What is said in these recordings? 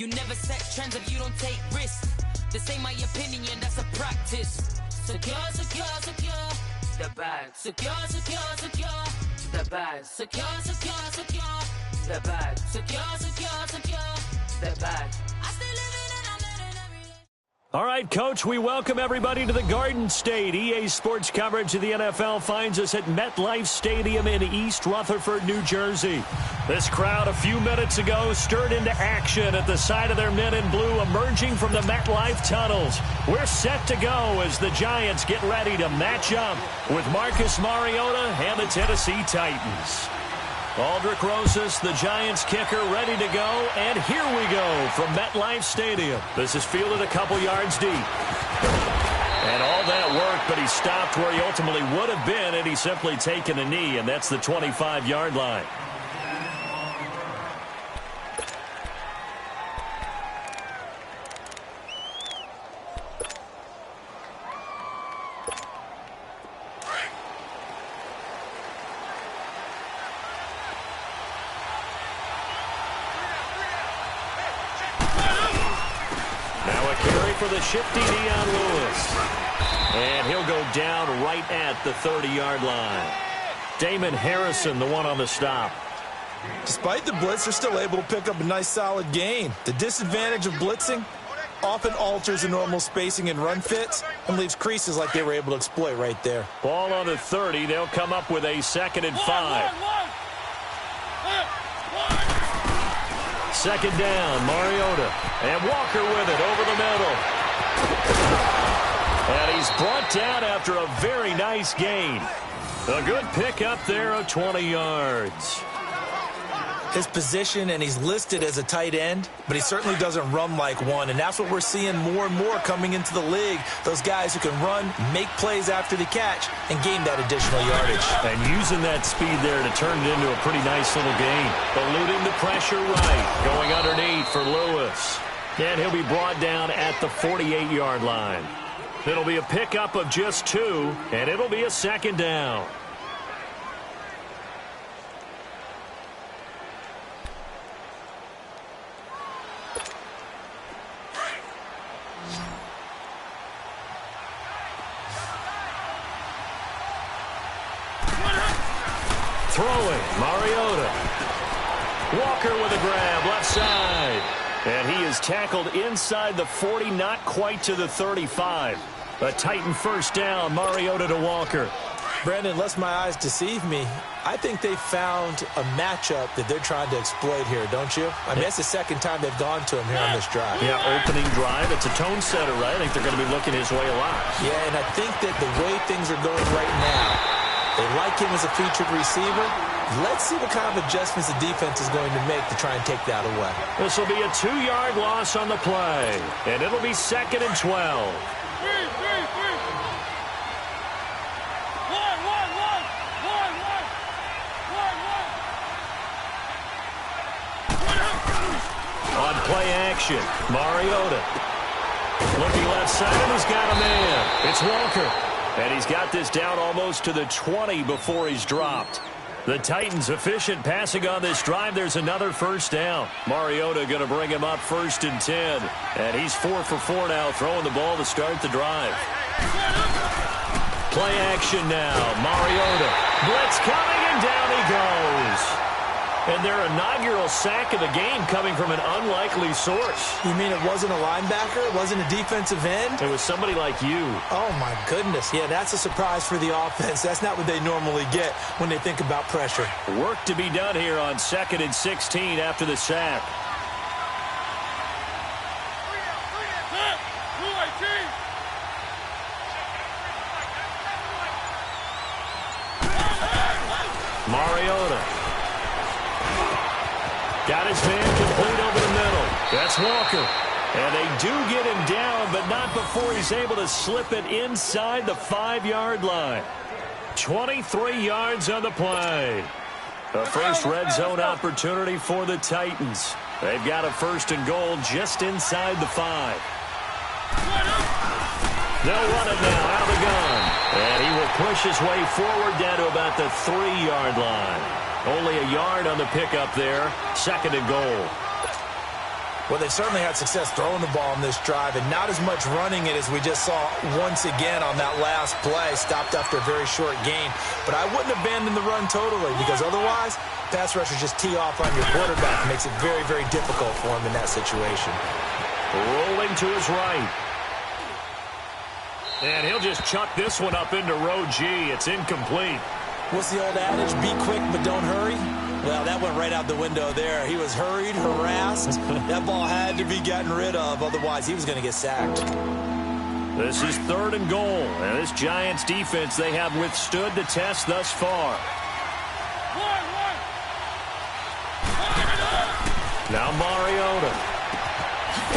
You never set trends if you don't take risks. This ain't my opinion, that's a practice. Secure, secure, secure. The bag. Secure, secure, secure. The bag. Secure, secure, secure. The bag. Secure, secure, secure. The bag. I still live in it, I'm living every day. All right, Coach, we welcome everybody to the Garden State. EA Sports coverage of the NFL finds us at MetLife Stadium in East Rutherford, New Jersey. This crowd a few minutes ago stirred into action at the side of their men in blue emerging from the MetLife tunnels. We're set to go as the Giants get ready to match up with Marcus Mariota and the Tennessee Titans. Aldrick Rosas, the Giants kicker, ready to go, and here we go from MetLife Stadium. This is fielded a couple yards deep. And all that work, but he stopped where he ultimately would have been had he simply taken a knee, and that's the 25-yard line. For the shifty Dion Lewis. And he'll go down right at the 30-yard line. Damon Harrison, the one on the stop. Despite the blitz, they're still able to pick up a nice solid gain. The disadvantage of blitzing often alters the normal spacing and run fits and leaves creases like they were able to exploit right there. Ball on the 30. They'll come up with a 2nd and 5. Second down, Mariota. And Walker with it over the middle. And he's brought down after a very nice gain. A good pickup there of 20 yards. His position, and he's listed as a tight end, but he certainly doesn't run like one, and that's what we're seeing more and more coming into the league. Those guys who can run, make plays after the catch, and gain that additional yardage. And using that speed there to turn it into a pretty nice little gain. Eluding the pressure right, going underneath for Lewis. And he'll be brought down at the 48-yard line. It'll be a pickup of just 2, and it'll be a 2nd down. Throwing, Mariota. Walker with a grab, left side. And he is tackled inside the 40, not quite to the 35. A Titan first down, Mariota to Walker. Brandon, unless my eyes deceive me, I think they found a matchup that they're trying to exploit here, don't you? I mean, that's the second time they've gone to him here on this drive. Yeah, opening drive. It's a tone setter, right? I think they're going to be looking his way a lot. Yeah, and I think that the way things are going right now, they like him as a featured receiver. Let's see what kind of adjustments the defense is going to make to try and take that away. This will be a 2-yard loss on the play, and it'll be 2nd and 12. On play action, Mariota. Looking left side, and he's got a man. It's Walker. And he's got this down almost to the 20 before he's dropped. The Titans efficient passing on this drive. There's another first down. Mariota going to bring him up 1st and 10. And he's 4 for 4 now, throwing the ball to start the drive. Play action now. Mariota. Blitz coming, and down he goes. And their inaugural sack of the game coming from an unlikely source. You mean it wasn't a linebacker? It wasn't a defensive end? It was somebody like you. Oh, my goodness. Yeah, that's a surprise for the offense. That's not what they normally get when they think about pressure. Work to be done here on 2nd and 16 after the sack. Mariota. Got his man complete over the middle. That's Walker. And they do get him down, but not before he's able to slip it inside the 5-yard line. 23 yards on the play. The first red zone opportunity for the Titans. They've got a 1st and goal just inside the 5. They'll run it now out of the gun. And he will push his way forward down to about the 3-yard line. Only a yard on the pickup there. 2nd and goal. Well, they've certainly had success throwing the ball in this drive, and not as much running it as we just saw once again on that last play. Stopped after a very short gain. But I wouldn't abandon the run totally, because otherwise, pass rushers just tee off on your quarterback. Makes it very, very difficult for him in that situation. Rolling to his right. And he'll just chuck this one up into row G. It's incomplete. What's the old adage? Be quick, but don't hurry. Well, that went right out the window there. He was hurried, harassed. That ball had to be gotten rid of. Otherwise, he was going to get sacked. This is 3rd and goal. And this Giants defense, they have withstood the test thus far. Now Mariota.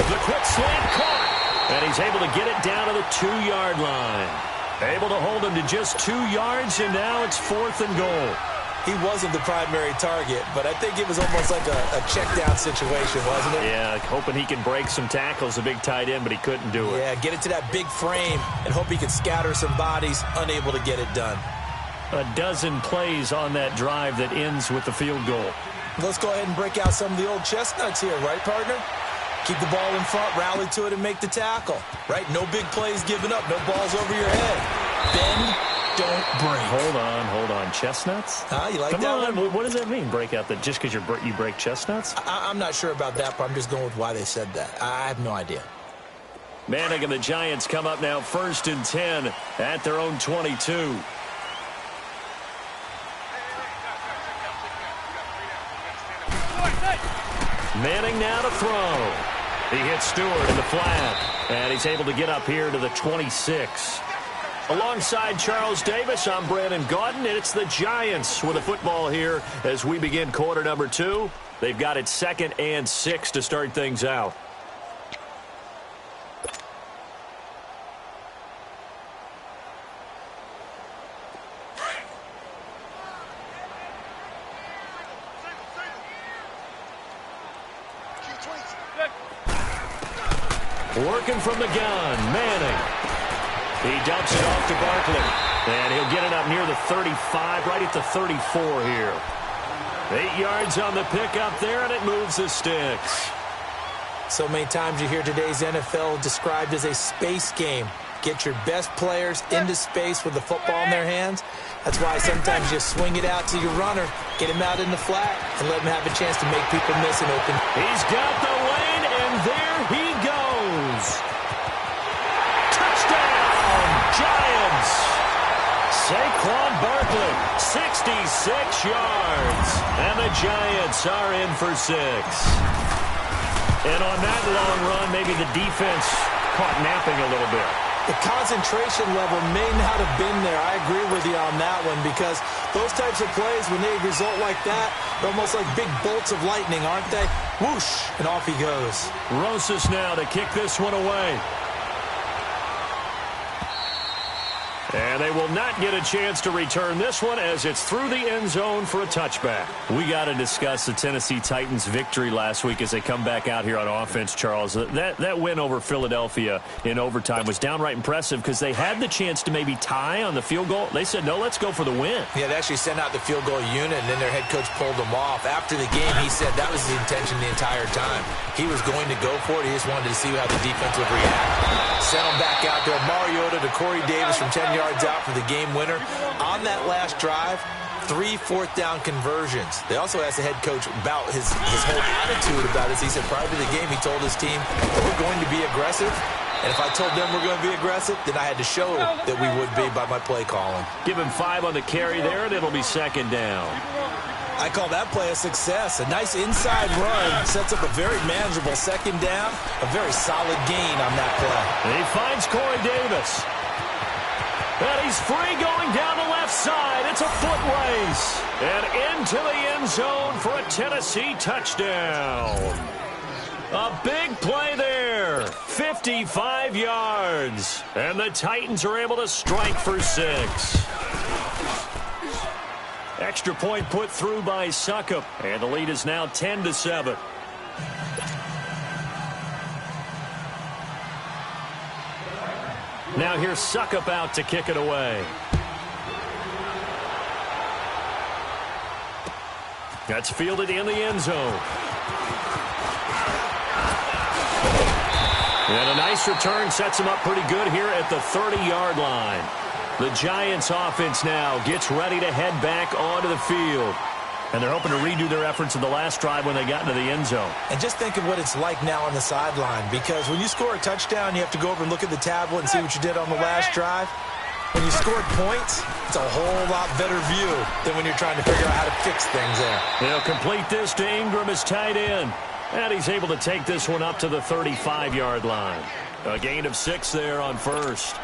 The quick slant caught. And he's able to get it down to the 2-yard line. Able to hold him to just 2 yards, and now it's 4th and goal. He wasn't the primary target, but I think it was almost like a check-down situation, wasn't it? Yeah, hoping he can break some tackles, a big tight end, but he couldn't do it. Yeah, get it to that big frame and hope he could scatter some bodies, unable to get it done. A dozen plays on that drive that ends with the field goal. Let's go ahead and break out some of the old chestnuts here, right, partner? Keep the ball in front, rally to it, and make the tackle, right? No big plays given up, no balls over your head. Bend, don't break. Hold on. Chestnuts? You like Come that on. one? What does that mean, break out that just because you break chestnuts? I'm not sure about that, but I'm just going with why they said that. I have no idea. Manning and the Giants come up now 1st and 10 at their own 22. Manning now to throw. He hits Stewart in the flat, and he's able to get up here to the 26. Alongside Charles Davis, I'm Brandon Gaudin, and it's the Giants with the football here as we begin quarter number 2. They've got it 2nd and 6 to start things out. Working from the gun, Manning. He dumps it off to Barkley. And he'll get it up near the 35, right at the 34 here. 8 yards on the pickup there, and it moves the sticks. So many times you hear today's NFL described as a space game. Get your best players into space with the football in their hands. That's why sometimes you swing it out to your runner, get him out in the flat, and let him have a chance to make people miss an open. He's got the lane, and there he goes. Touchdown, Giants. Saquon Barkley, 66 yards. And the Giants are in for 6. And on that long run, maybe the defense caught napping a little bit. The concentration level may not have been there. I agree with you on that one, because those types of plays, when they result like that, they're almost like big bolts of lightning, aren't they? Whoosh, and off he goes. Rosas now to kick this one away. And they will not get a chance to return this one as it's through the end zone for a touchback. We got to discuss the Tennessee Titans' victory last week as they come back out here on offense, Charles. That win over Philadelphia in overtime was downright impressive because they had the chance to maybe tie on the field goal. They said, no, let's go for the win. Yeah, they actually sent out the field goal unit, and then their head coach pulled them off. After the game, he said that was his intention the entire time. He was going to go for it. He just wanted to see how the defense would react. Sent them back out there. Mariota to Corey Davis from 10 yards out for the game winner. On that last drive, 3 fourth-down conversions. They also asked the head coach about his whole attitude about this. He said prior to the game, he told his team, we're going to be aggressive. And if I told them we're going to be aggressive, then I had to show that we would be by my play calling. Give him 5 on the carry there, and it'll be 2nd down. I call that play a success. A nice inside run sets up a very manageable 2nd down. A very solid gain on that play. And he finds Corey Davis. And he's free going down the left side. It's a foot race. And into the end zone for a Tennessee touchdown. A big play there. 55 yards. And the Titans are able to strike for 6. Extra point put through by Succop. And the lead is now 10-7. Now here's Succop out to kick it away. That's fielded in the end zone. And a nice return sets them up pretty good here at the 30-yard line. The Giants offense now gets ready to head back onto the field. And they're hoping to redo their efforts in the last drive when they got into the end zone. And just think of what it's like now on the sideline, because when you score a touchdown, you have to go over and look at the tablet and see what you did on the last drive. When you scored points, it's a whole lot better view than when you're trying to figure out how to fix things there. They'll complete this to Ingram as tight end. And he's able to take this one up to the 35-yard line. A gain of 6 there on first.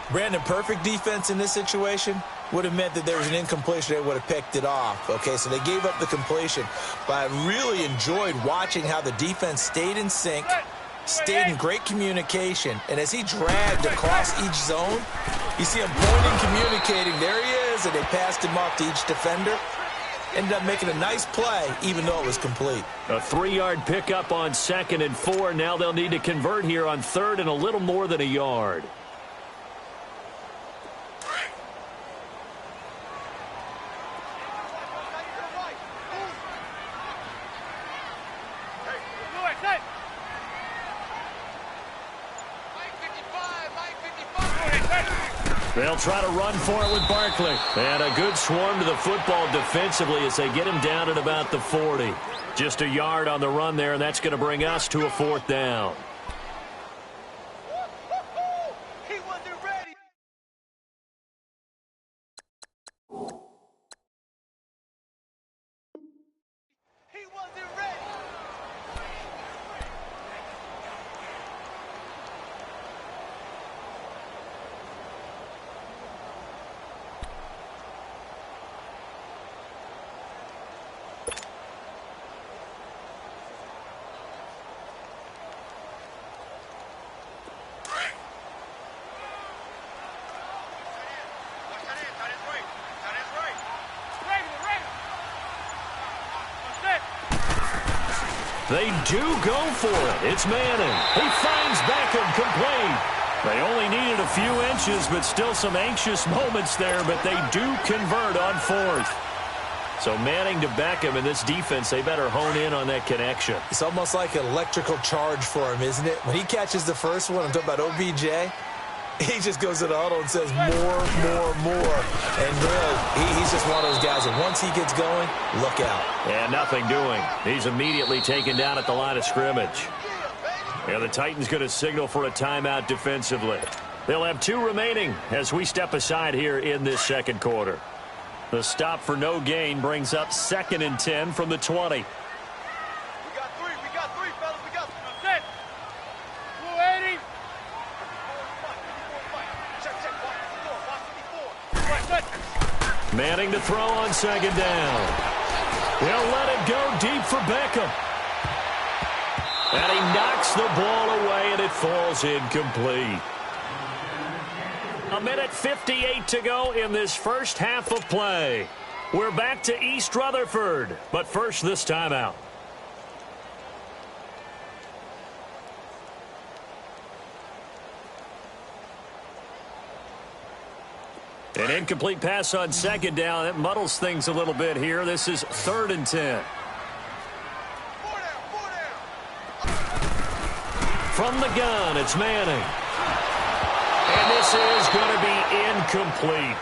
Brandon, perfect defense in this situation would have meant that there was an incompletion. They would have picked it off. Okay, so they gave up the completion. But I really enjoyed watching how the defense stayed in sync, stayed in great communication. And as he dragged across each zone, you see him pointing, communicating. There he is, and they passed him off to each defender. Ended up making a nice play, even though it was complete. A 3-yard pickup on 2nd and 4. Now they'll need to convert here on 3rd and a little more than a yard. They'll try to run for it with Barkley. And a good swarm to the football defensively as they get him down at about the 40. Just a yard on the run there, and that's going to bring us to a 4th down. He wasn't ready. He wasn't ready. They do go for it. It's Manning. He finds Beckham complete. They only needed a few inches, but still some anxious moments there, but they do convert on 4th. So Manning to Beckham in this defense, they better hone in on that connection. It's almost like an electrical charge for him, isn't it? When he catches the first one, I'm talking about OBJ, he just goes to the huddle and says more. And really, he's just one of those guys that once he gets going, look out. And nothing doing. He's immediately taken down at the line of scrimmage. And the Titans going to signal for a timeout defensively. They'll have 2 remaining as we step aside here in this 2nd quarter. The stop for no gain brings up 2nd and 10 from the 20. We got three, fellas. We got set. 280. Manning to throw on 2nd down. They'll let it go deep for Beckham. And he knocks the ball away, and it falls incomplete. 1:58 to go in this first half of play. We're back to East Rutherford, but first this timeout. An incomplete pass on 2nd down. It muddles things a little bit here. This is 3rd and 10. From the gun, it's Manning. And this is going to be incomplete.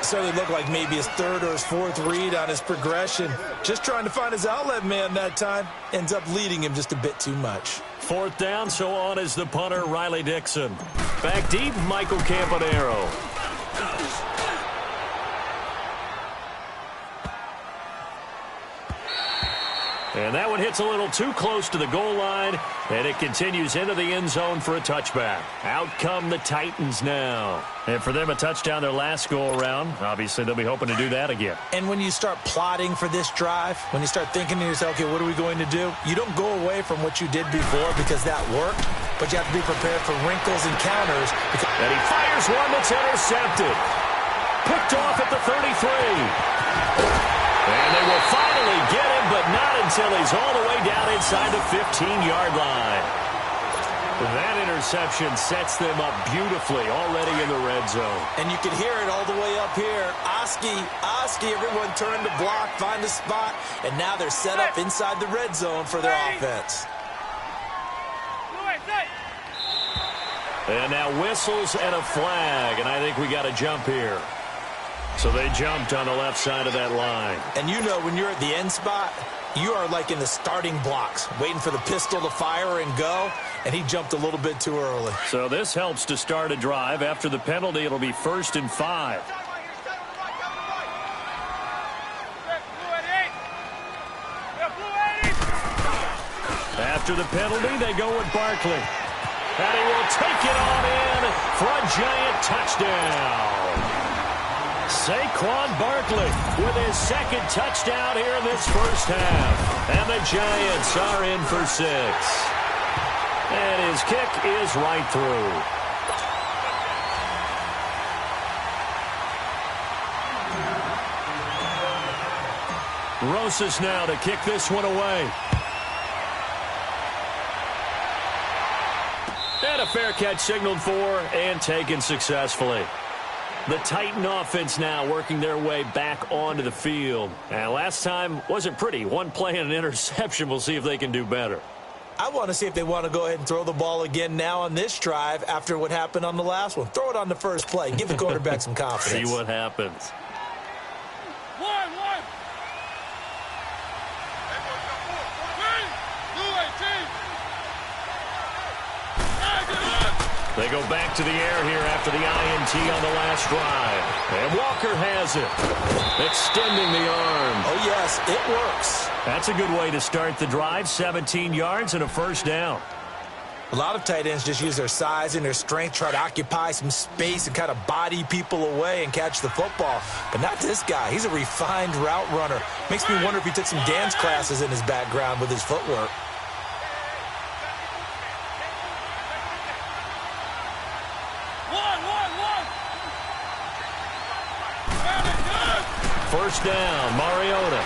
Certainly looked like maybe his 3rd or his 4th read on his progression. Just trying to find his outlet man that time. Ends up leading him just a bit too much. 4th down, so on is the punter, Riley Dixon. Back deep, Michael Campanaro. And that one hits a little too close to the goal line, and it continues into the end zone for a touchback. Out come the Titans now. And for them, a touchdown their last go-around. Obviously, they'll be hoping to do that again. And when you start plotting for this drive, when you start thinking to yourself, okay, what are we going to do? You don't go away from what you did before because that worked, but you have to be prepared for wrinkles and counters. And he fires one that's intercepted. Picked off at the 33. And they will finally get him, but not until he's all the way down inside the 15-yard line. That interception sets them up beautifully already in the red zone. And you can hear it all the way up here. Oski, everyone turned to block, find a spot, and now they're set up inside the red zone for their offense. And now whistles and a flag, and I think we got a jump here. So they jumped on the left side of that line. And you know when you're at the end spot, you are like in the starting blocks, waiting for the pistol to fire and go, and he jumped a little bit too early. So this helps to start a drive. After the penalty, it'll be 1st and 5. After the penalty, they go with Barkley. And he will take it on in for a giant touchdown. Saquon Barkley with his second touchdown here in this first half. And the Giants are in for 6. And his kick is right through. Rosas now to kick this one away. And a fair catch signaled for and taken successfully. The Titan offense now working their way back onto the field. And last time wasn't pretty. One play and an interception. We'll see if they can do better. I want to see if they want to go ahead and throw the ball again now on this drive after what happened on the last one. Throw it on the first play. Give the quarterback some confidence. See what happens. They go back to the air here after the INT on the last drive. And Walker has it. Extending the arm. Oh, yes, it works. That's a good way to start the drive. 17 yards and a first down. A lot of tight ends just use their size and their strength, try to occupy some space and kind of body people away and catch the football. But not this guy. He's a refined route runner. Makes me wonder if he took some dance classes in his background with his footwork. First down, Mariota.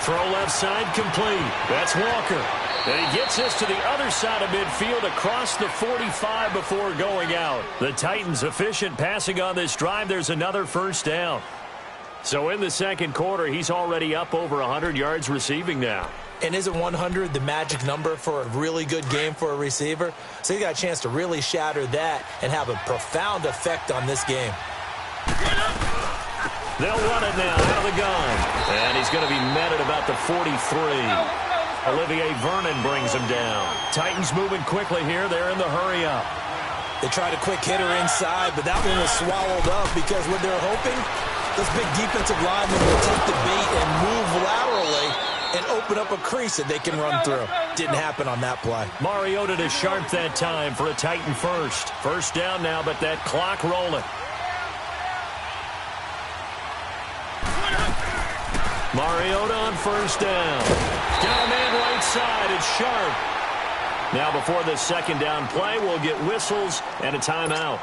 Throw left side complete. That's Walker. And he gets this to the other side of midfield across the 45 before going out. The Titans efficient passing on this drive. There's another first down. So in the second quarter, he's already up over 100 yards receiving now. And isn't 100 the magic number for a really good game for a receiver? So he got a chance to really shatter that and have a profound effect on this game. They'll run it now out of the gun. And he's going to be met at about the 43. Olivier Vernon brings him down. Titans moving quickly here. They're in the hurry up. They tried a quick hitter inside, but that one was swallowed up because what they're hoping, those big defensive linemen will take the bait and move laterally and open up a crease that they can run through. Didn't happen on that play. Mariota to sharp that time for a Titan first. First down now, but that clock rolling. Mariota on first down. Got a man right side. It's Sharp. Now before the second down play, we'll get whistles and a timeout.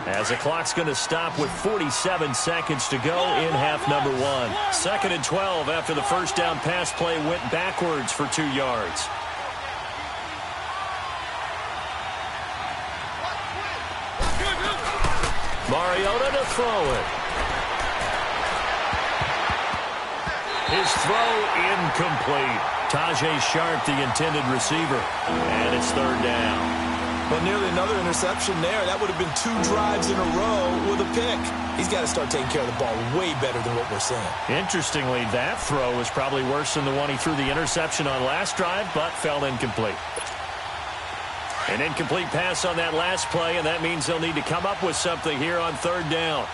As the clock's going to stop with 47 seconds to go in half number 1. 2nd and 12 after the first down pass play went backwards for 2 yards. Mariota to throw it. His throw incomplete. Tajay Sharp, the intended receiver. And it's third down. Well, nearly another interception there. That would have been 2 drives in a row with a pick. He's got to start taking care of the ball way better than what we're seeing. Interestingly, that throw was probably worse than the one he threw the interception on last drive, but fell incomplete. An incomplete pass on that last play, and that means they'll need to come up with something here on third down.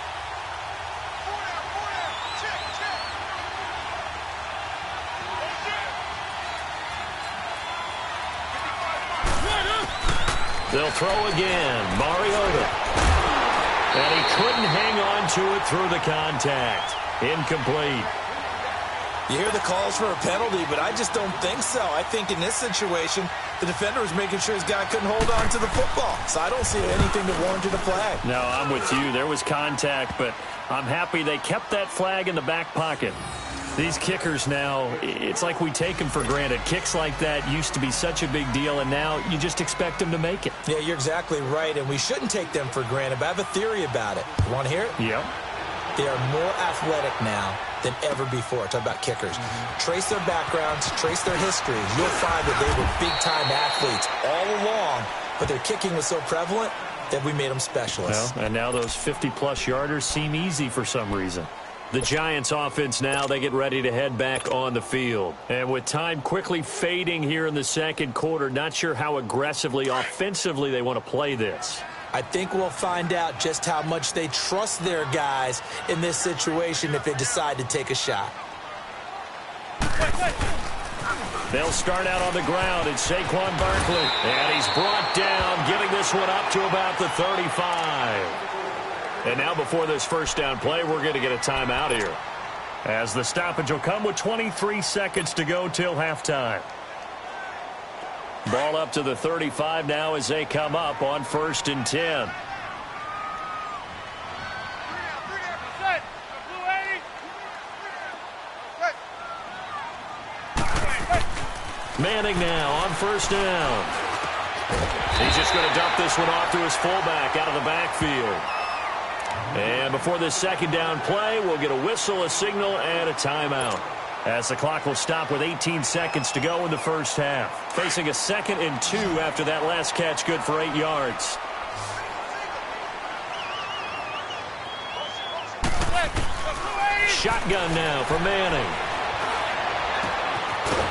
They'll throw again. Mariota. And he couldn't hang on to it through the contact. Incomplete. You hear the calls for a penalty, but I just don't think so. I think in this situation, the defender was making sure his guy couldn't hold on to the football. So I don't see anything that warranted a flag. No, I'm with you. There was contact, but I'm happy they kept that flag in the back pocket. These kickers now, it's like we take them for granted. Kicks like that used to be such a big deal, and now you just expect them to make it. Yeah, you're exactly right, and we shouldn't take them for granted, but I have a theory about it. You want to hear it? Yep. They are more athletic now than ever before. Talk about kickers. Trace their backgrounds, trace their history. You'll find that they were big-time athletes all along, but their kicking was so prevalent that we made them specialists. Well, and now those 50-plus yarders seem easy for some reason. The Giants offense now, they get ready to head back on the field. And with time quickly fading here in the second quarter, not sure how aggressively, offensively they want to play this. I think we'll find out just how much they trust their guys in this situation if they decide to take a shot. They'll start out on the ground. It's Saquon Barkley. And he's brought down, getting this one up to about the 35. And now before this first down play, we're going to get a timeout here, as the stoppage will come with 23 seconds to go till halftime. Ball up to the 35 now as they come up on 1st and 10. Manning now on 1st down. He's just going to dump this one off to his fullback out of the backfield. And before this second down play, we'll get a whistle, a signal, and a timeout, as the clock will stop with 18 seconds to go in the first half. Facing a 2nd and 2 after that last catch, good for 8 yards. Shotgun now for Manning.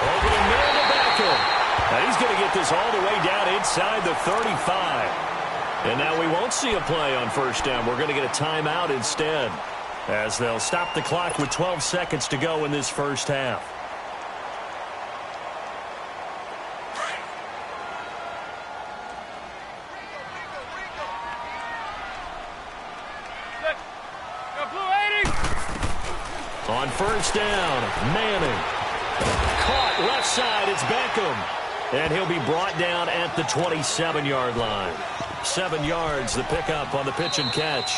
Over the middle to Beckham. And he's going to get this all the way down inside the 35. And now we won't see a play on 1st down. We're going to get a timeout instead, as they'll stop the clock with 12 seconds to go in this first half. On 1st down, Manning. Caught left side, it's Beckham. And he'll be brought down at the 27-yard line. 7 yards, the pickup on the pitch and catch.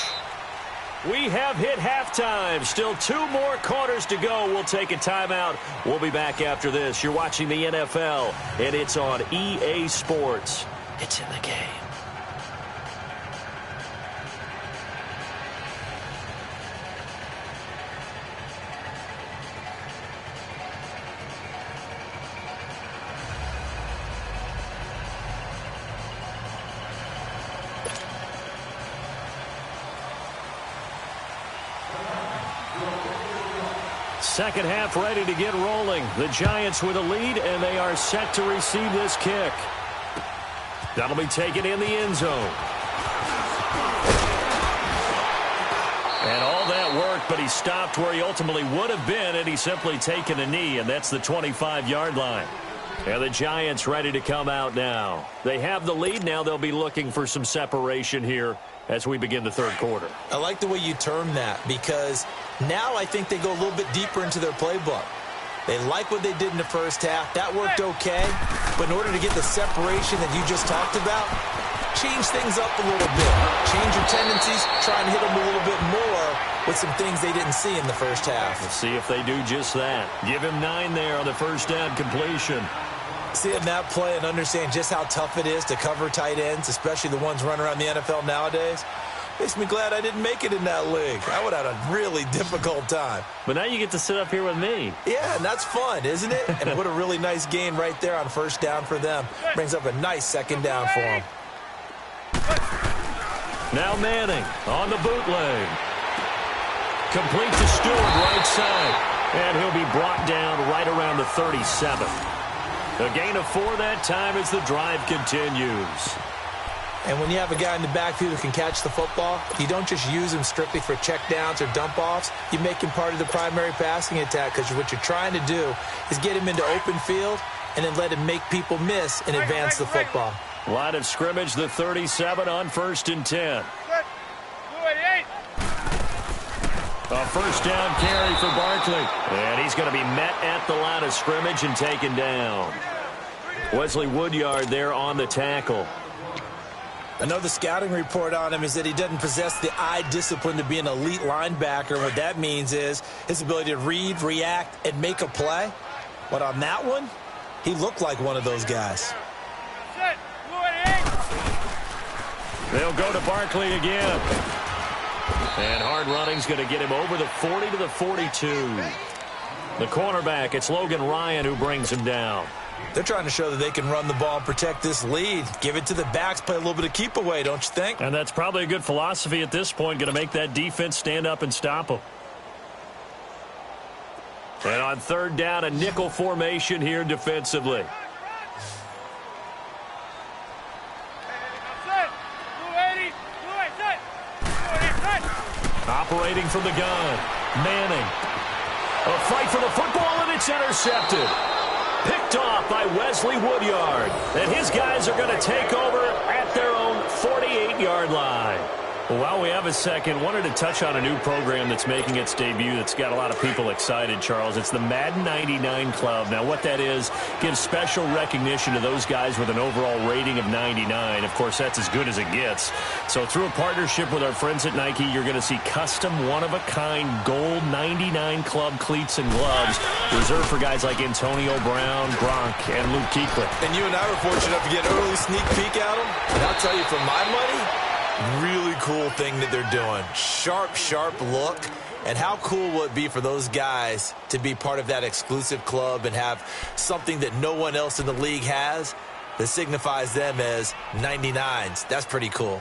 We have hit halftime. Still 2 more quarters to go. We'll take a timeout. We'll be back after this. You're watching the NFL, and it's on EA Sports. It's in the game. Second half ready to get rolling. The Giants with a lead, and they are set to receive this kick. That'll be taken in the end zone. And all that work, but he stopped where he ultimately would have been, and he's simply taken a knee, and that's the 25-yard line. And the Giants ready to come out now. They have the lead. Now they'll be looking for some separation here as we begin the third quarter. I like the way you term that, because now I think they go a little bit deeper into their playbook. They like what they did in the first half. That worked okay. But in order to get the separation that you just talked about, change things up a little bit. Change your tendencies. Try and hit them a little bit more with some things they didn't see in the first half. Let's see if they do just that. Give him 9 there on the first down completion. Seeing that play and understand just how tough it is to cover tight ends, especially the ones running around the NFL nowadays, makes me glad I didn't make it in that league. I would have had a really difficult time. But now you get to sit up here with me. Yeah, and that's fun, isn't it? And what a really nice gain right there on first down for them. Brings up a nice second down for them. Now Manning on the bootleg. Complete to Stewart, right side. And he'll be brought down right around the 37. A gain of 4 that time as the drive continues. And when you have a guy in the backfield who can catch the football, you don't just use him strictly for checkdowns or dump-offs. You make him part of the primary passing attack, because what you're trying to do is get him into open field and then let him make people miss and advance the football. Line of scrimmage, the 37 on 1st and 10. A first down carry for Barkley. And he's going to be met at the line of scrimmage and taken down. Wesley Woodyard there on the tackle. I know the scouting report on him is that he doesn't possess the eye discipline to be an elite linebacker. What that means is his ability to read, react, and make a play. But on that one, he looked like one of those guys. They'll go to Barkley again. And hard running's going to get him over the 40 to the 42. The cornerback, it's Logan Ryan who brings him down. They're trying to show that they can run the ball and protect this lead. Give it to the backs, play a little bit of keep away, don't you think? And that's probably a good philosophy at this point, going to make that defense stand up and stop them. And on third down, a nickel formation here defensively. Operating from the gun, Manning. A fight for the football, and it's intercepted. Picked off by Wesley Woodyard. And his guys are going to take over at their own 48-yard line. Well, while we have a second, wanted to touch on a new program that's making its debut that's got a lot of people excited, Charles. It's the Madden 99 Club. Now, what that is, gives special recognition to those guys with an overall rating of 99. Of course, that's as good as it gets. So through a partnership with our friends at Nike, you're going to see custom one-of-a-kind gold 99 Club cleats and gloves reserved for guys like Antonio Brown, Gronk, and Luke Kuechly. And you and I were fortunate enough to get an early sneak peek at them. And I'll tell you, for my money, really cool thing that they're doing. Sharp, sharp look. And how cool will it be for those guys to be part of that exclusive club and have something that no one else in the league has that signifies them as 99s? That's pretty cool.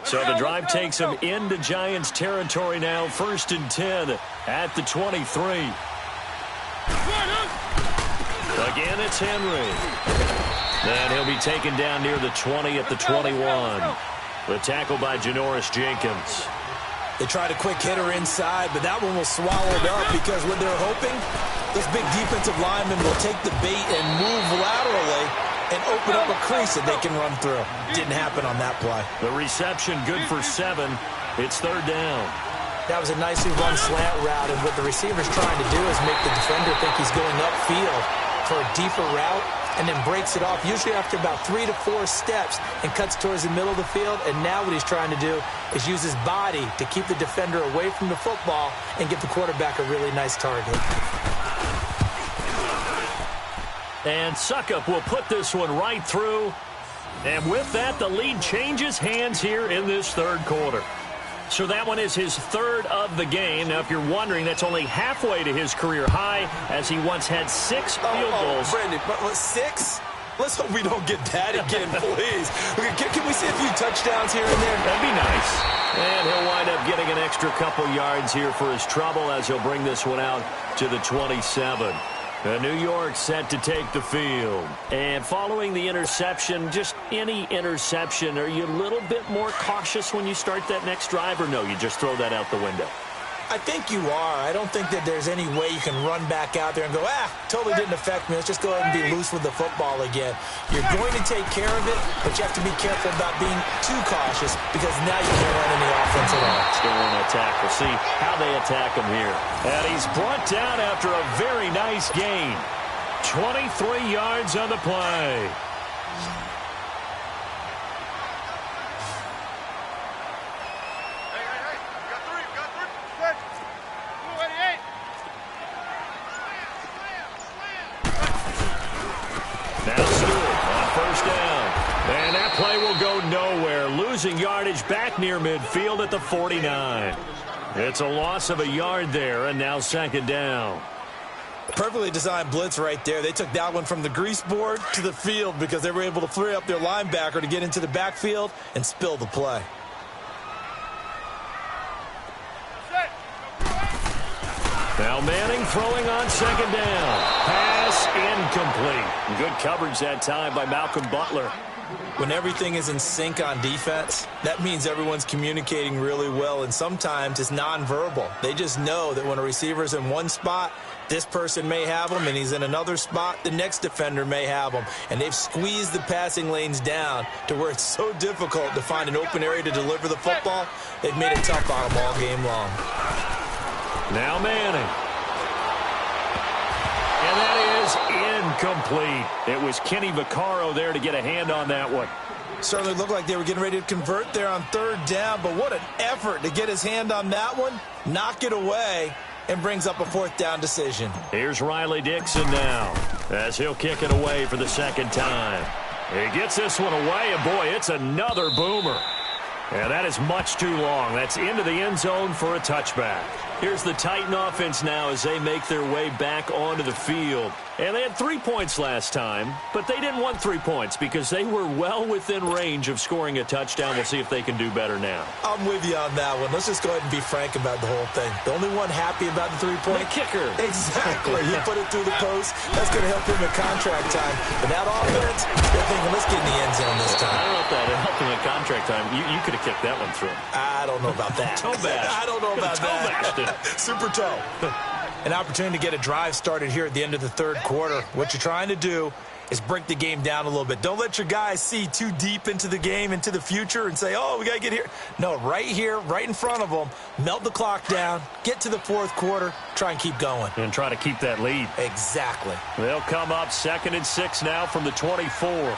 So the drive takes them into Giants territory now. 1st and 10 at the 23. Again, it's Henry. Then he'll be taken down near the 20 at the 21. The tackle by Janoris Jenkins. They tried a quick hitter inside, but that one was swallowed up because what they're hoping, this big defensive lineman will take the bait and move laterally and open up a crease that they can run through. Didn't happen on that play. The reception good for 7. It's 3rd down. That was a nicely run slant route, and what the receiver's trying to do is make the defender think he's going upfield for a deeper route, and then breaks it off, usually after about 3 to 4 steps, and cuts towards the middle of the field. And now what he's trying to do is use his body to keep the defender away from the football and get the quarterback a really nice target. And Suckup will put this one right through. And with that, the lead changes hands here in this 3rd quarter. So that one is his 3rd of the game. Now, if you're wondering, that's only halfway to his career high, as he once had 6 field goals. Brandon, but 6? Let's hope we don't get that again, please. Can we see a few touchdowns here and there? That'd be nice. And he'll wind up getting an extra couple yards here for his trouble as he'll bring this one out to the 27. New York set to take the field. And following the interception, just any interception, are you a little bit more cautious when you start that next drive, or no, you just throw that out the window? I think you are. I don't think that there's any way you can run back out there and go, totally didn't affect me. Let's just go ahead and be loose with the football again. You're going to take care of it, but you have to be careful about being too cautious because now you can't run any offense at all. Still want to attack. We'll see how they attack him here. And he's brought down after a very nice gain. 23 yards on the play. Play will go nowhere, losing yardage back near midfield at the 49. It's a loss of a yard there, and now 2nd down. Perfectly designed blitz right there. They took that one from the grease board to the field because they were able to free up their linebacker to get into the backfield and spill the play. Now Manning throwing on 2nd down. Pass incomplete. Good coverage that time by Malcolm Butler. When everything is in sync on defense, that means everyone's communicating really well, and sometimes it's nonverbal. They just know that when a receiver's in one spot, this person may have him, and he's in another spot, the next defender may have him. And they've squeezed the passing lanes down to where it's so difficult to find an open area to deliver the football. They've made it tough on them all game long. Now Manning. And that is incomplete. It was Kenny Vaccaro there to get a hand on that one. Certainly looked like they were getting ready to convert there on 3rd down, but what an effort to get his hand on that one, knock it away, and brings up a 4th down decision. Here's Riley Dixon now as he'll kick it away for the 2nd time. He gets this one away, and boy, it's another boomer. And that is much too long. That's into the end zone for a touchback. Here's the Titan offense now as they make their way back onto the field. And they had 3 points last time, but they didn't want 3 points because they were well within range of scoring a touchdown. We'll see if they can do better now. I'm with you on that one. Let's just go ahead and be frank about the whole thing. The only one happy about the 3-point? The kicker. Exactly. He put it through the post. That's going to help him in contract time. But that offense, they're thinking, let's get in the end zone this time. I don't know if that helped him in contract time. You could have kicked that one through. I don't know about that. Toe bash. I don't know about that. Super toe. An opportunity to get a drive started here at the end of the third quarter. What you're trying to do is break the game down a little bit. Don't let your guys see too deep into the game, into the future, and say, oh, we got to get here. No, right here, right in front of them, melt the clock down, get to the fourth quarter, try and keep going. And try to keep that lead. Exactly. They'll come up 2nd and 6 now from the 24.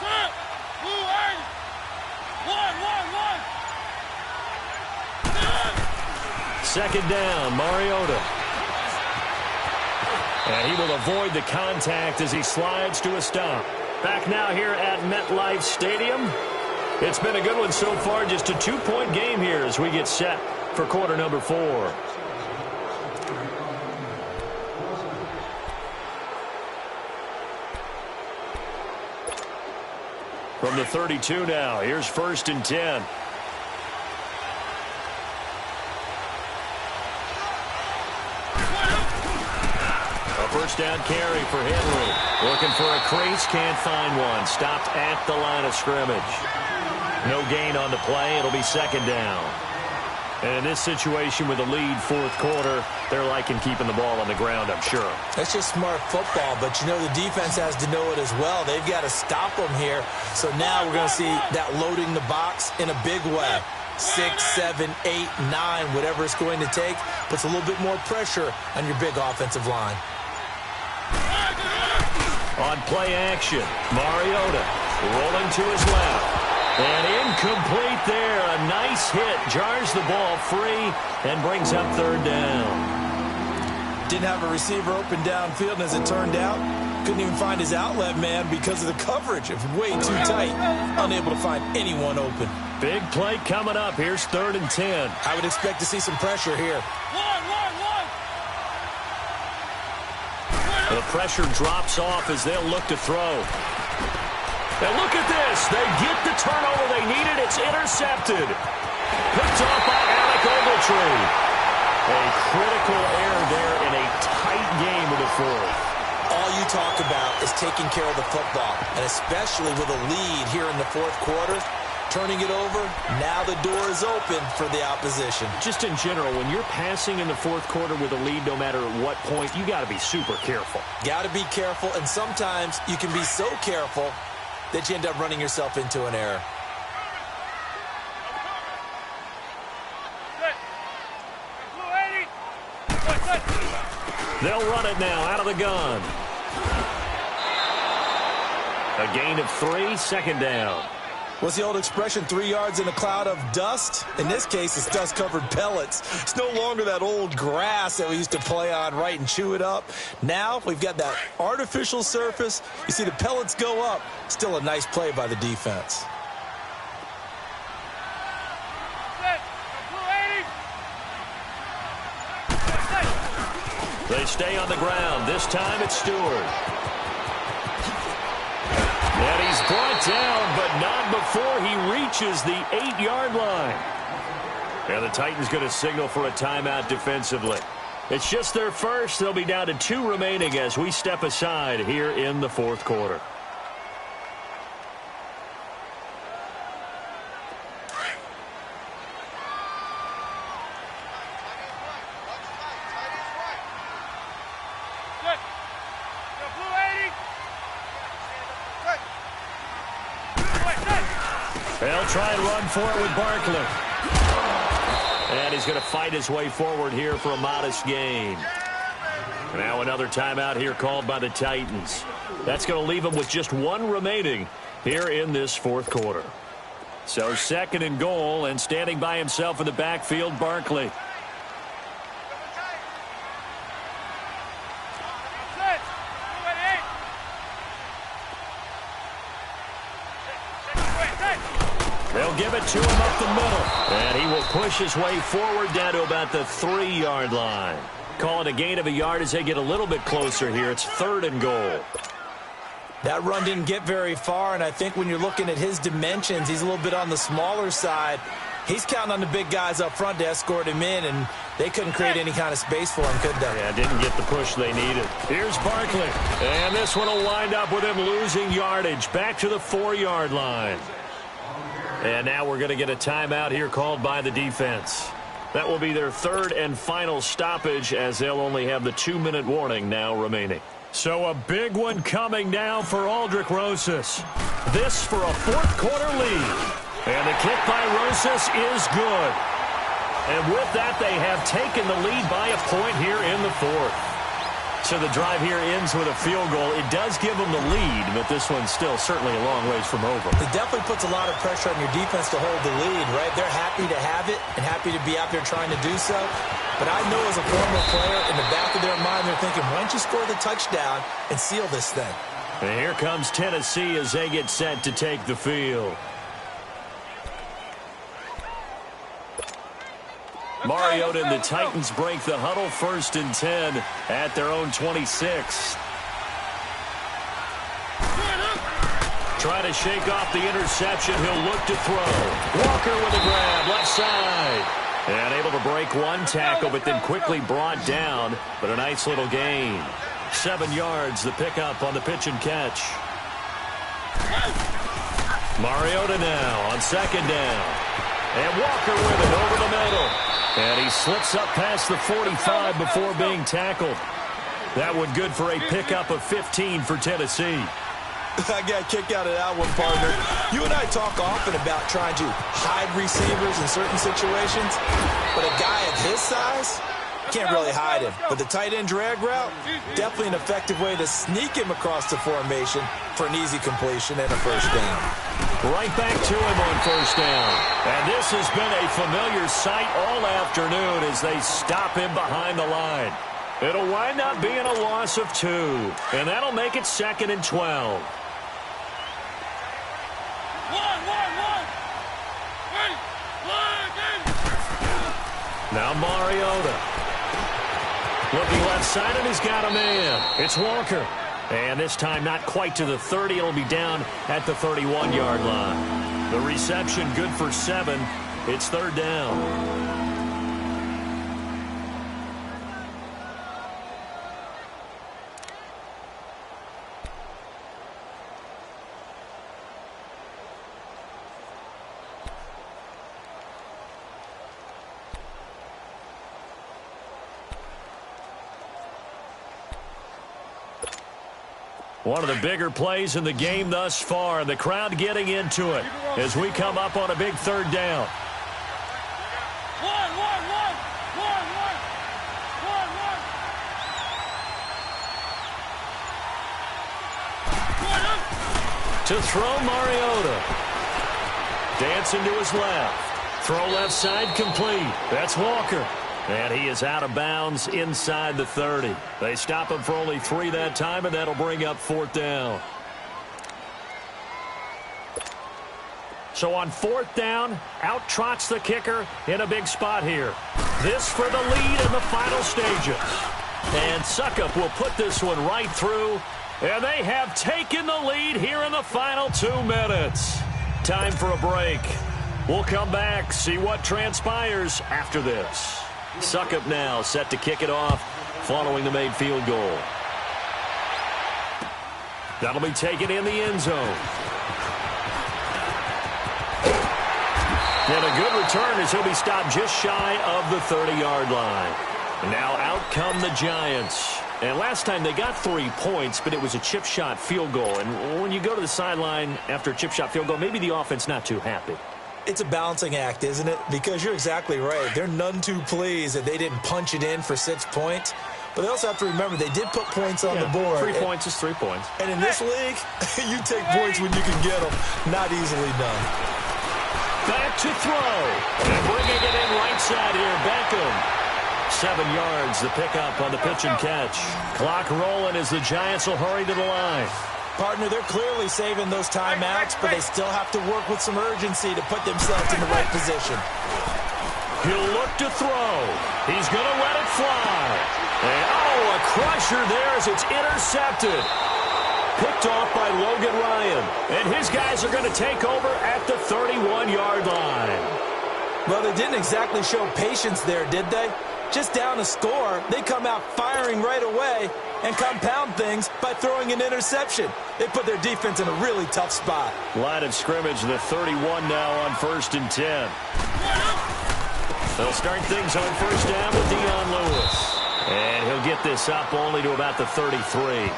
Second down, Mariota. And he will avoid the contact as he slides to a stop. Back now here at MetLife Stadium. It's been a good one so far. Just a 2-point game here as we get set for quarter number 4. From the 32 now, here's 1st and 10. First down carry for Henry. Looking for a crease, can't find one. Stopped at the line of scrimmage. No gain on the play. It'll be 2nd down. And in this situation with a lead fourth quarter, they're liking keeping the ball on the ground, I'm sure. That's just smart football, but you know the defense has to know it as well. They've got to stop them here. So now we're going to see that loading the box in a big way. 6, 7, 8, 9, whatever it's going to take, puts a little bit more pressure on your big offensive line. On play action, Mariota rolling to his left. And incomplete there. A nice hit. Jars the ball free and brings up 3rd down. Didn't have a receiver open downfield, and as it turned out, couldn't even find his outlet man because of the coverage. It was way too tight. Unable to find anyone open. Big play coming up. Here's 3rd and 10. I would expect to see some pressure here. The pressure drops off as they'll look to throw. And look at this. They get the turnover they needed. It's intercepted. Picked off by Alec Ogletree. A critical error there in a tight game of the fourth. All you talk about is taking care of the football, and especially with a lead here in the fourth quarter. Turning it over, now the door is open for the opposition. Just in general, when you're passing in the fourth quarter with a lead, no matter at what point, you got to be super careful. Got to be careful, and sometimes you can be so careful that you end up running yourself into an error. They'll run it now out of the gun. A gain of 3, 2nd down. What's the old expression, 3 yards in a cloud of dust? In this case, it's dust-covered pellets. It's no longer that old grass that we used to play on, right, and chew it up. Now we've got that artificial surface. You see the pellets go up. Still a nice play by the defense. They stay on the ground. This time it's Stewart. And he's brought down, but not before he reaches the 8-yard line. And the Titans going to signal for a timeout defensively. It's just their first. They'll be down to 2 remaining as we step aside here in the fourth quarter. They'll try and run for it with Barkley. And he's going to fight his way forward here for a modest gain. Now another timeout here called by the Titans. That's going to leave them with just 1 remaining here in this fourth quarter. So 2nd and goal, and standing by himself in the backfield, Barkley. They'll give it to him up the middle. And he will push his way forward down to about the 3-yard line. Call it a gain of a yard as they get a little bit closer here. It's 3rd and goal. That run didn't get very far, and I think when you're looking at his dimensions, he's a little bit on the smaller side. He's counting on the big guys up front to escort him in, and they couldn't create any kind of space for him, could they? Yeah, didn't get the push they needed. Here's Barkley, and this one will wind up with him losing yardage back to the 4-yard line. And now we're going to get a timeout here called by the defense. That will be their 3rd and final stoppage, as they'll only have the 2-minute warning now remaining. So a big one coming now for Aldrick Rosas. This for a 4th-quarter lead. And the kick by Rosas is good. And with that, they have taken the lead by a point here in the 4th. So the drive here ends with a field goal. It does give them the lead, but this one's still certainly a long ways from over. It definitely puts a lot of pressure on your defense to hold the lead, right? They're happy to have it and happy to be out there trying to do so. But I know as a former player, in the back of their mind, they're thinking, why don't you score the touchdown and seal this thing? And here comes Tennessee as they get set to take the field. Mariota and the Titans break the huddle, 1st and 10 at their own 26. Try to shake off the interception. He'll look to throw. Walker with a grab, left side. And able to break one tackle, but then quickly brought down. But a nice little gain. 7 yards, the pickup on the pitch and catch. Mariota now on 2nd down. And Walker with it over the middle. And he slips up past the 45 before being tackled. That one good for a pickup of 15 for Tennessee. I got kicked out of that one, partner. You and I talk often about trying to hide receivers in certain situations, but a guy of his size can't really hide him. But the tight end drag route, definitely an effective way to sneak him across the formation for an easy completion and a 1st down. Right back to him on 1st down. And this has been a familiar sight all afternoon as they stop him behind the line. It'll wind up being a loss of 2, and that'll make it 2nd and 12. Now Mariota. Looking left side, and he's got a man. It's Walker. And this time not quite to the 30. It'll be down at the 31-yard line. The reception good for 7. It's 3rd down. One of the bigger plays in the game thus far. The crowd getting into it as we come up on a big 3rd down. To throw, Mariota. Dancing to his left. Throw left side complete. That's Walker. And he is out of bounds inside the 30. They stop him for only 3 that time, and that'll bring up 4th down. So on 4th down, out trots the kicker in a big spot here. This for the lead in the final stages. And Suckup will put this one right through. And they have taken the lead here in the final 2 minutes. Time for a break. We'll come back, see what transpires after this. Suckup now set to kick it off following the made field goal. That'll be taken in the end zone. And a good return as he'll be stopped just shy of the 30-yard line. Now out come the Giants. And last time they got 3 points, but it was a chip shot field goal. And when you go to the sideline after a chip shot field goal, maybe the offense not too happy. It's a balancing act, isn't it? Because you're exactly right. They're none too pleased that they didn't punch it in for 6 points. But they also have to remember they did put points on the board. 3 points is 3 points. And in this league, you take points when you can get them. Not easily done. Back to throw. And bringing it in right side here, Beckham. 7 yards, the pickup on the pitch and catch. Clock rolling as the Giants will hurry to the line. Partner, they're clearly saving those timeouts, but they still have to work with some urgency to put themselves in the right position. He'll look to throw. He's going to let it fly. And, a crusher there as it's intercepted. Picked off by Logan Ryan. And his guys are going to take over at the 31-yard line. Well, they didn't exactly show patience there, did they? Just down a score, they come out firing right away and compound things by throwing an interception. They put their defense in a really tough spot. Line of scrimmage, the 31 now on 1st and 10. They'll start things on first down with Dion Lewis. And he'll get this up only to about the 33.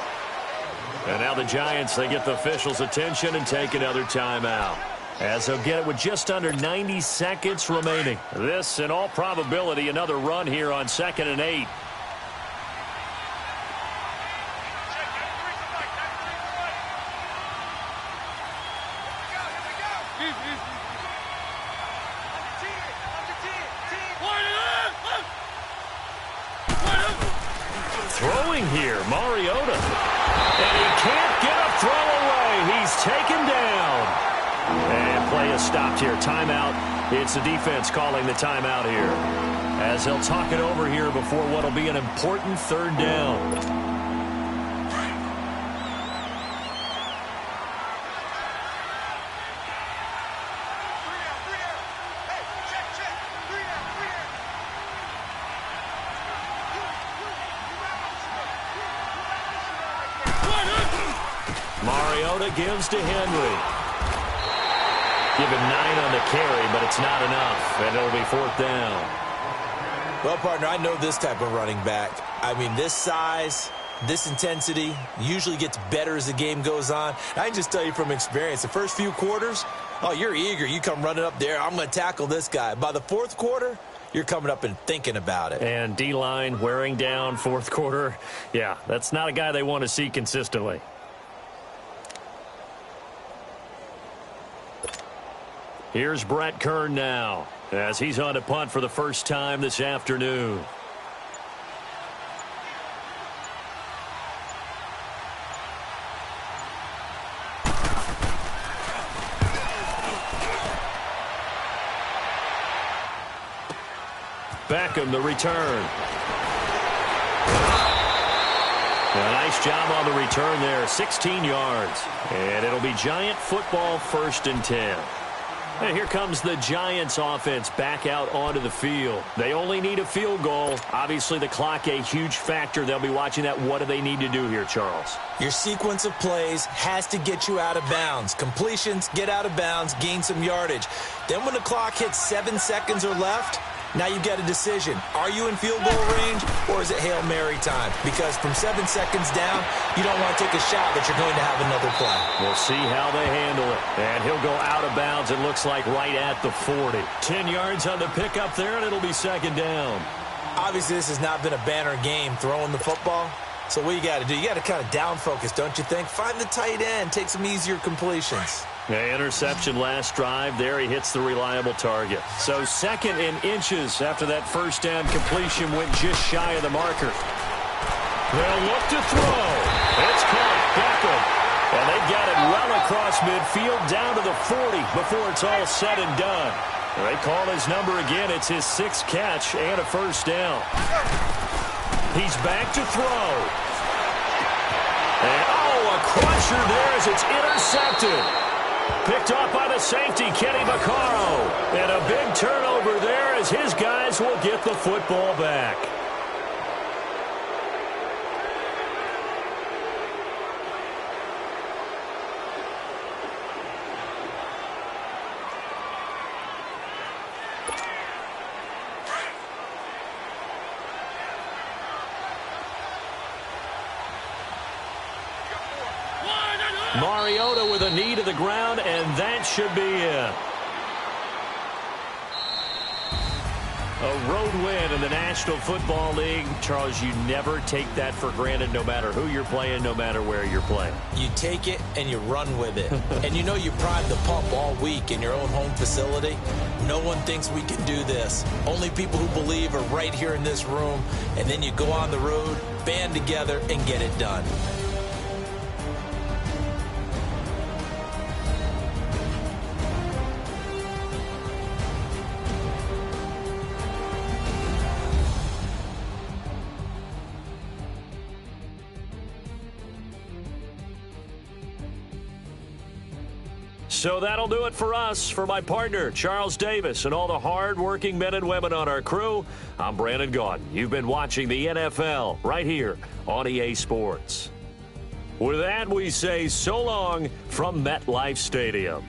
And now the Giants, they get the officials' attention and take another timeout, as they'll get it with just under 90 seconds remaining. This, in all probability, another run here on 2nd and 8. Throwing here, Mariota. And he can't get a throw away. He's taken down. And play is stopped here. Timeout. It's the defense calling the timeout here, as they'll talk it over here before what will be an important 3rd down. Mariota gives to Henry. Given 9 on the carry, but it's not enough, and it'll be 4th down. Well, partner, I know this type of running back. I mean, this size, this intensity usually gets better as the game goes on. I can just tell you from experience, the first few quarters, you're eager. You come running up there, I'm going to tackle this guy. By the 4th quarter, you're coming up and thinking about it. And D-line wearing down 4th quarter. Yeah, that's not a guy they want to see consistently. Here's Brett Kern now, as he's on to punt for the first time this afternoon. Beckham, the return. A nice job on the return there, 16 yards. And it'll be Giant football, 1st and 10. And here comes the Giants offense back out onto the field. They only need a field goal. Obviously, the clock a huge factor. They'll be watching that. What do they need to do here, Charles? Your sequence of plays has to get you out of bounds. Completions, get out of bounds, gain some yardage. Then when the clock hits 7 seconds or left, now you get a decision. Are you in field goal range, or is it Hail Mary time? Because from 7 seconds down, you don't want to take a shot that you're going to have another play. We'll see how they handle it. And he'll go out of bounds, it looks like, right at the 40. 10 yards on the pickup there, and it'll be 2nd down. Obviously, this has not been a banner game throwing the football. So what you got to do, you got to kind of down focus, don't you think? Find the tight end, take some easier completions. Interception last drive. There he hits the reliable target. So 2nd and inches after that first down completion went just shy of the marker. They'll look to throw. It's caught. Beckham. And they've got it well across midfield down to the 40 before it's all said and done. They call his number again. It's his 6th catch and a first down. He's back to throw. And, a crusher there as it's intercepted. Picked off by the safety, Kenny Vaccaro. And a big turnover there as his guys will get the football back. Mariota with a knee to the ground, and that should be it. A road win in the National Football League. Charles, you never take that for granted, no matter who you're playing, no matter where you're playing. You take it and you run with it. And you know you prime the pump all week in your own home facility. No one thinks we can do this. Only people who believe are right here in this room. And then you go on the road, band together, and get it done. So that'll do it for us. For my partner, Charles Davis, and all the hard-working men and women on our crew, I'm Brandon Gaudin. You've been watching the NFL right here on EA Sports. With that, we say so long from MetLife Stadium.